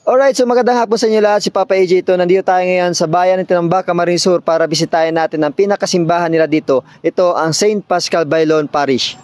Alright, so magandang hapon sa inyo lahat. Si Papa AJ ito. Nandito tayo ngayon sa bayan ng Tinambak, Camarines Sur para bisitahin natin ang pinakasimbahan nila dito. Ito ang St. Pascal Bailon Parish.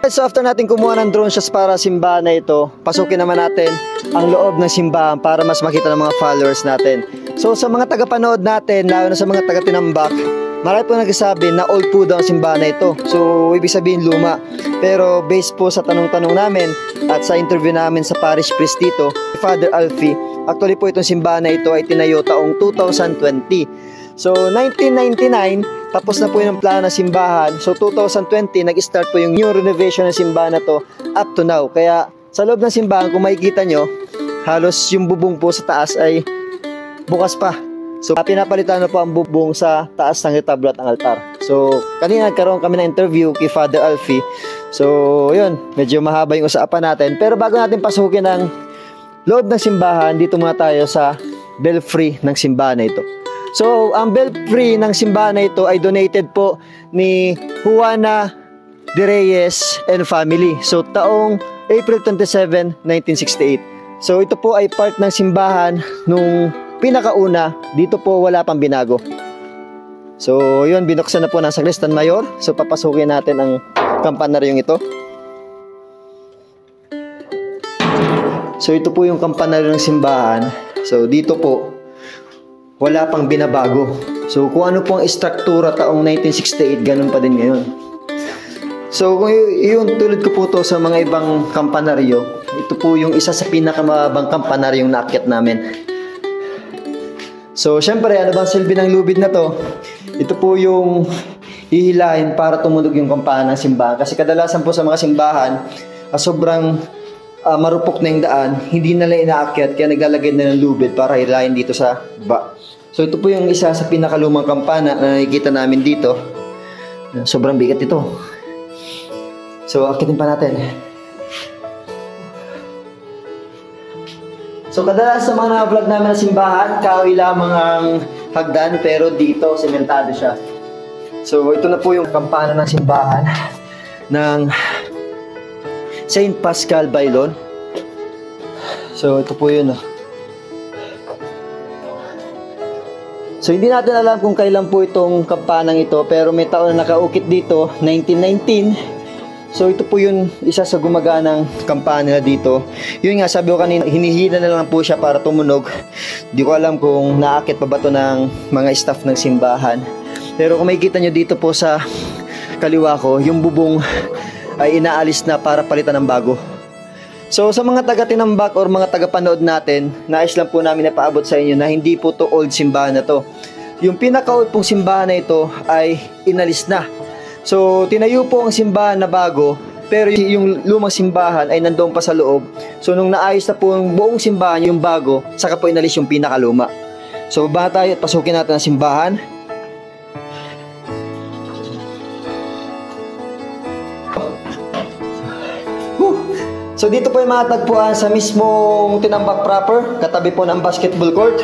So after natin kumuha ng drone shots para simbahan na ito, pasukin naman natin ang loob ng simbahan para mas makita ng mga followers natin. So sa mga tagapanood natin, lalo na sa mga taga-Tinambak, marami po nagsasabi na old po daw ang simbahan na ito. So ibig sabihin luma. Pero based po sa tanong-tanong namin at sa interview namin sa parish priest dito, Father Alfie, actually po itong simbahan na ito ay tinayo taong 2020. So 1999, tapos na po yung plano ng simbahan. So 2020, nag-start po yung new renovation ng simbahan na to up to now. Kaya sa loob ng simbahan, kung makikita nyo, halos yung bubong po sa taas ay bukas pa. So pinapalitan na po ang bubong sa taas ng retablo at ang altar. So kanina nagkaroon kami ng interview kay Father Alfie. So yun, medyo mahaba yung usapan natin. Pero bago natin pasukin ang loob ng simbahan, dito muna tayo sa belfry ng simbahan na ito. So, ang belfry ng simbahan na ito ay donated po ni Juana de Reyes and family. So, taong April 27, 1968. So, ito po ay part ng simbahan nung pinakauna. Dito po wala pang binago. So, yun, binuksan na po ng Sagristan Mayor. So, papasukin natin ang kampanaryong ito. So, ito po yung kampanaryo ng simbahan. So, dito po wala pang binabago. So kung ano po ang istruktura taong 1968, ganun pa din ngayon. So kung yun, tulad ko po to sa mga ibang kampanaryo, ito po yung isa sa pinakamabang kampanaryong naakyat namin. So syempre, ano bang silbi ng lubid na to? Ito po yung hihilahin para tumunog yung kampana ng simbahan. Kasi kadalasan po sa mga simbahan, sobrang marupok na yung daan, hindi nila inaakyat, kaya naglalagay na ng lubid para hilahin dito sa ba. So ito po yung isa sa pinakalumang kampana na nakikita namin dito. Sobrang bigat ito. So akitin pa natin. So kadalasan sa mga na-vlog namin na simbahan, kahoy lamang ang hagdan, pero dito sementado siya. So ito na po yung kampana ng simbahan ng St. Pascal Bailon. So ito po yun. So hindi natin alam kung kailan po itong kampanang ito, pero may taon na nakaukit dito, 1919. So ito po yun, isa sa gumaganang kampana dito. Yun nga, sabi ko kanina, hinihila na lang po siya para tumunog. Di ko alam kung naakit pa ba ito ng mga staff ng simbahan. Pero kung makikita nyo dito po sa kaliwa ko, yung bubong ay inaalis na para palitan ng bago. So sa mga taga-Tinambak or mga taga-panood natin, nais lang po namin na paabot sa inyo na hindi po to old simbahan na to. Yung pinaka-old pong simbahan na ito ay inalis na. So tinayo po ang simbahan na bago, pero yung lumang simbahan ay nandoon pa sa loob. So nung naayos na po yung buong simbahan, yung bago, saka po inalis yung pinaka-luma. So baba tayo at pasukin natin ang simbahan. So dito po yung matagpuan sa mismong Tinambak proper, katabi po ng basketball court.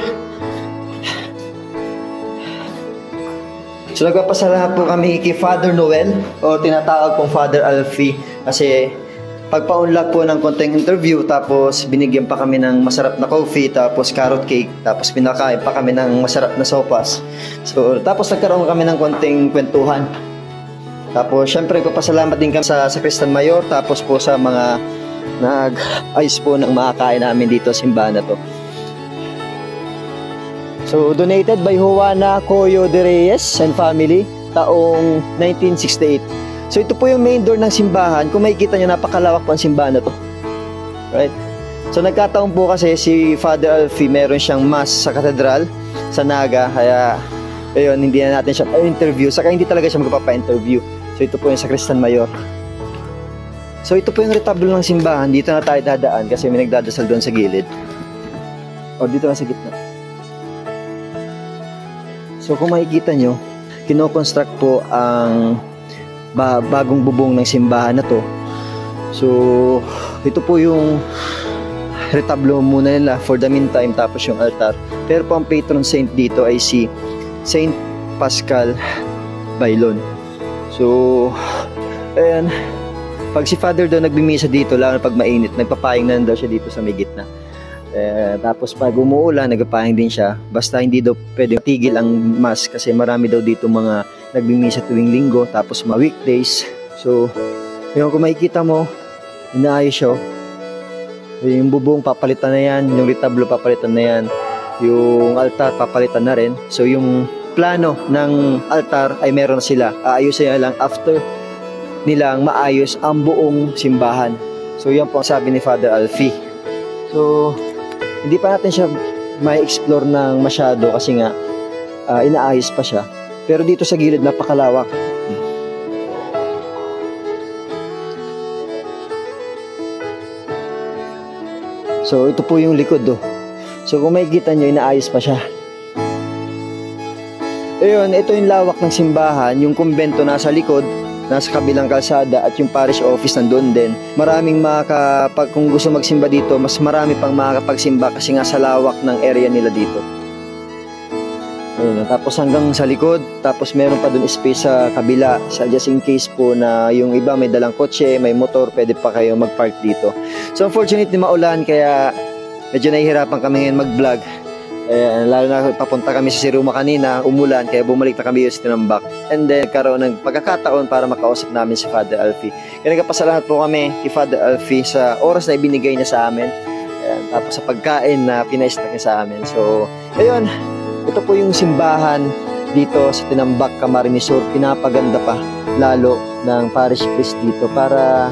So nagpapasalamat po kami kay Father Noel, o tinatawag pong Father Alfie, kasi pagpa-unlock po ng konting interview, tapos binigyan pa kami ng masarap na coffee, tapos carrot cake, tapos pinakain pa kami ng masarap na sopas. So tapos nagkaroon kami ng konting kwentuhan. Tapos syempre papasalamat din kami sa Sagristan Mayor, tapos po sa mga nag-ayos po ng makakain namin dito sa simbahan na to. So, donated by Juana Coyo de Reyes and family, taong 1968. So, ito po yung main door ng simbahan. Kung makikita nyo, napakalawak po ang simbahan na to. Right? So, nagkataon po kasi si Father Alfie, meron siyang mass sa katedral, sa Naga, kaya, ayun, hindi na natin siya pa-interview. Saka hindi talaga siya magpapa-interview. So, ito po yung Sacristan Mayor. So, ito po yung retablo ng simbahan. Dito na tayo dadaan kasi may nagdadasal doon sa gilid. O, dito na sa gitna. So kung makikita nyo, kinoconstruct po ang bagong bubong ng simbahan na to. So ito po yung retablo muna nila for the meantime, tapos yung altar. Pero po ang patron saint dito ay si Saint Pascal Bailon. So ayan, pag si Father daw nagbimisa dito, lalo na pag mainit, nagpapayang na daw siya dito sa may gitna. Tapos pag umuulan, nagpapahing din siya. Basta hindi daw pwede tigil ang mass kasi marami daw dito mga nagbimisa tuwing linggo, tapos mga weekdays. So, yung kung makikita mo, inaayos siya. Yung bubong papalitan na yan, yung retablo papalitan na yan, yung altar papalitan na rin. So, yung plano ng altar ay meron sila. Aayusin na lang after nilang maayos ang buong simbahan. So, yan po ang sabi ni Father Alfie. So, hindi pa natin siya may explore ng masyado kasi nga inaayos pa siya. Pero dito sa gilid napakalawak. So ito po yung likod do. So kung makikita nyo, inaayos pa siya. Ayun, ito yung lawak ng simbahan. Yung kumbento nasa likod, nasa kabilang kalsada, at yung parish office nandoon din. Maraming kung gusto magsimba dito, mas marami pang makakapagsimba kasi nga sa lawak ng area nila dito. Ayun, tapos hanggang sa likod, tapos meron pa dun space sa kabila, just in case po na yung iba may dalang kotse, may motor, pwede pa kayo mag-park dito. So unfortunately maulan, kaya medyo nahihirapan kami ngayon mag-vlog. Lalo na papunta kami sa Siruma kanina, umulan, kaya bumalik na kami sa Tinambak. And then karoon ng pagkakataon para makausap namin si Father Alfie. Kaya nagpasalamat po kami kay Father Alfie sa oras na ibinigay niya sa amin. Tapos sa pagkain na pinaistak niya sa amin. So, ayun, ito po yung simbahan dito sa Tinambak, Camarines Sur. Pinapaganda pa lalo ng parish priest dito para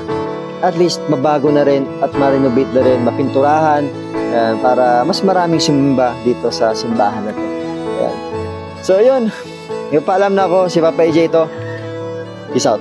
at least mabago na rin at ma-renovate na rin, mapinturahan. Para mas maraming simba dito sa simbahan na to. Ayan. So yun, paalam na ako, si Papa AJ ito. Peace out.